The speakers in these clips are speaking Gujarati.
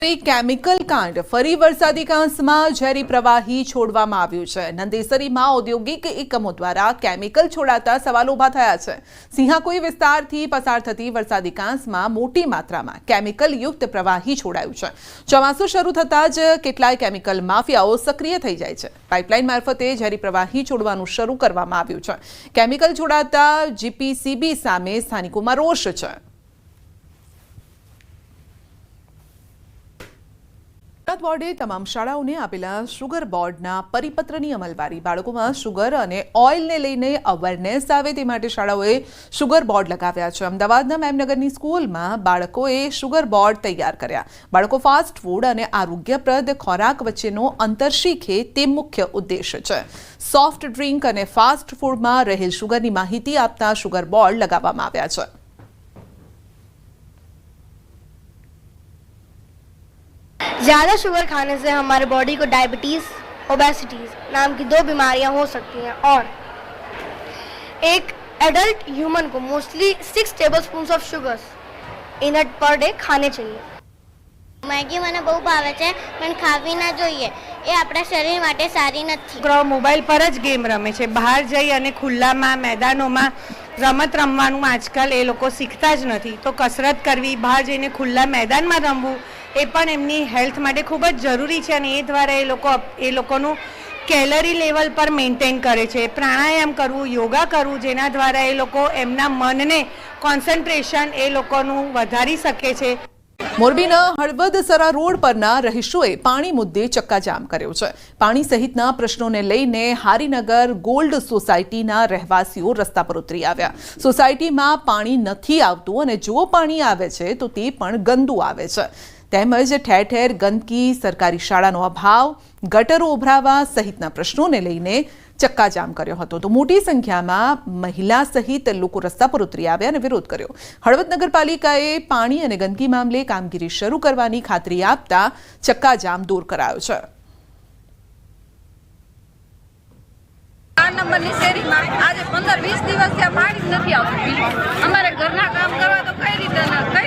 કેમિકલ કાંડ ફરી વરસાદી કાંસમાં ઝેરી પ્રવાહી છોડવામાં આવ્યું છે। નંદેસરીમાં ઔદ્યોગિક એકમો દ્વારા કેમિકલ છોડાતા સવાલો ઊભા થયા છે। સિંહાકોઈ વિસ્તારથી પસાર થતી વરસાદી કાંસમાં મોટી માત્રામાં કેમિકલ યુક્ત પ્રવાહી છોડાયું છે। ચોમાસું શરૂ થતાં જ કેટલાય કેમિકલ માફિયાઓ સક્રિય થઈ જાય છે। પાઇપલાઇન મારફતે ઝેરી પ્રવાહી છોડવાનું શરૂ કરવામાં આવ્યું છે। કેમિકલ છોડાતા જીપીસીબી સામે સ્થાનિકોમાં રોષ છે। બોર્ડે તમામ શાળાઓને આપેલા શુગર બોર્ડના પરિપત્રની અમલવારી। બાળકોમાં શુગર અને ઓઇલને લઈને અવેરનેસ આવે તે માટે શાળાઓએ શુગર બોર્ડ લગાવ્યા છે। અમદાવાદના મેમનગરની સ્કૂલમાં બાળકોએ શુગર બોર્ડ તૈયાર કર્યા। બાળકો ફાસ્ટ ફૂડ અને આરોગ્યપ્રદ ખોરાક વચ્ચેનો અંતર શીખે તે મુખ્ય ઉદ્દેશ્ય છે। સોફ્ટ ડ્રિંક અને ફાસ્ટ ફૂડમાં રહેલ શુગરની માહિતી આપતા શુગર બોર્ડ લગાવવામાં આવ્યા છે। ज़्यादा शुगर खाने से हमारे बॉडी को डायबिटीज़, ओबेसिटीज़ नाम की 2 बीमारियां हो सकती हैं और एक एडल्ट ह्यूमन को mostly 6 tablespoons of sugars in per day खाने चाहिए। मैगी મને બહુ ભાવે છે પણ ખાવી ના જોઈએ, એ આપણા શરીર માટે સારી નથી। છોકરાઓ મોબાઈલ પર જ ગેમ રમે છે, બહાર જઈ અને ખુલ્લામાં મેદાનોમાં રમત રમવાનું આજકાલ એ લોકો શીખતા જ નથી। તો કસરત કરવી, બહાર જઈને ખુલ્લા મેદાનમાં રમવું એ પણ એમની હેલ્થ માટે ખૂબ જ જરૂરી છે અને એ દ્વારા એ લોકોનું કેલરી લેવલ પર મેન્ટેન કરે છે। પ્રાણાયામ કરવું, યોગા કરવું, જેના દ્વારા એ લોકો એમના મનને કોન્સન્ટ્રેશન એ લોકોનું વધારી શકે છે। મોરબીના હળવદસરા રોડ પરના રહીશોએ પાણી મુદ્દે ચક્કાજામ કર્યો છે। પાણી સહિતના પ્રશ્નોને લઈને હારીનગર ગોલ્ડ સોસાયટીના રહેવાસીઓ રસ્તા પર ઉતરી આવ્યા। સોસાયટીમાં પાણી નથી આવતું અને જો પાણી આવે છે તો તે પણ ગંદુ આવે છે। તેમજ ઠેર ઠેર ગંદકી, સરકારી શાળાનો અભાવ, ગટરો ઉભરાવા સહિતના પ્રશ્નોને લઈને ચક્કાજામ કર્યો હતો। તો મોટી સંખ્યામાં મહિલા સહિત લોકો રસ્તા પર ઉતરી આવ્યા અને વિરોધ કર્યો। હળવદ નગરપાલિકાએ પાણી અને ગંદકી મામલે કામગીરી શરૂ કરવાની ખાતરી આપતા ચક્કાજામ દૂર કરાયો છે। 4 નંબરની શેરીમાં આજે 15-20 દિવસથી પાણી નથી આવતું। અમારે ઘરના કામ કરવા તો કઈ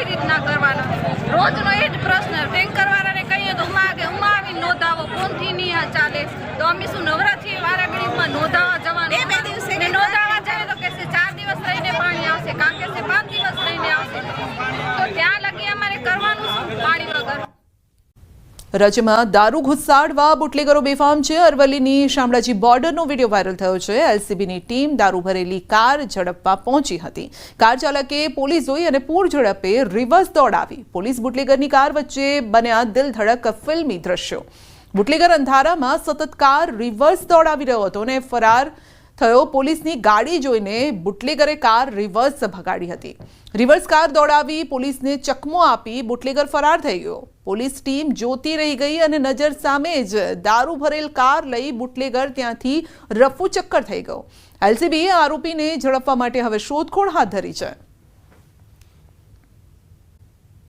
રીતના કરવાના? રોજનો એ જ પ્રશ્ન। ટેન્કર વાળાને કહીએ તો ઉમાવી નોંધાવો, ફોનથી નહીં ચાલે। તો અમે શું નવરાત્રી વારા ગણિતમાં નોંધાવા જવાનું? 2 દિવસે નોંધાવા જાય તો કહેશે 4 દિવસ રહીને પાણી આવશે, કાં કહેશે 5 દિવસ રહીને આવશે। તો ત્યાં લગી અમારે કરવાનું શું પાણી વગર? રાજ્યમાં દારૂ ઘુસાડવા બુટલેગરો બેફામ છે। અરવલ્લીની શામળાજી બોર્ડરનો વિડીયો વાયરલ થયો છે। એલસીબીની ટીમ દારૂ ભરેલી કાર ઝડપવા પહોંચી હતી। કાર ચાલકે પોલીસ જોઈ અને પૂર ઝડપે રિવર્સ દોડાવી। પોલીસ બુટલેગરની કાર વચ્ચે બન્યા દિલધડક ફિલ્મી દ્રશ્યો। બુટલેગર અંધારામાં સતત કાર રિવર્સ દોડાવી રહ્યો હતો અને ફરાર થયો। પોલીસની ગાડી જોઈને બુટલેગરે કાર રિવર્સ ભગાડી હતી। રિવર્સ કાર દોડાવી પોલીસને ચકમો આપી બુટલેગર ફરાર થઈ ગયો। પોલીસ ટીમ જોતી રહી ગઈ અને નજર સામે જ દારૂ ભરેલ કાર લઈ બુટલેગર ત્યાંથી રફુ ચક્કર થઈ ગયો। એલસીબીએ આરોપીને ઝડપવા માટે હવે શોધખોળ હાથ ધરી છે।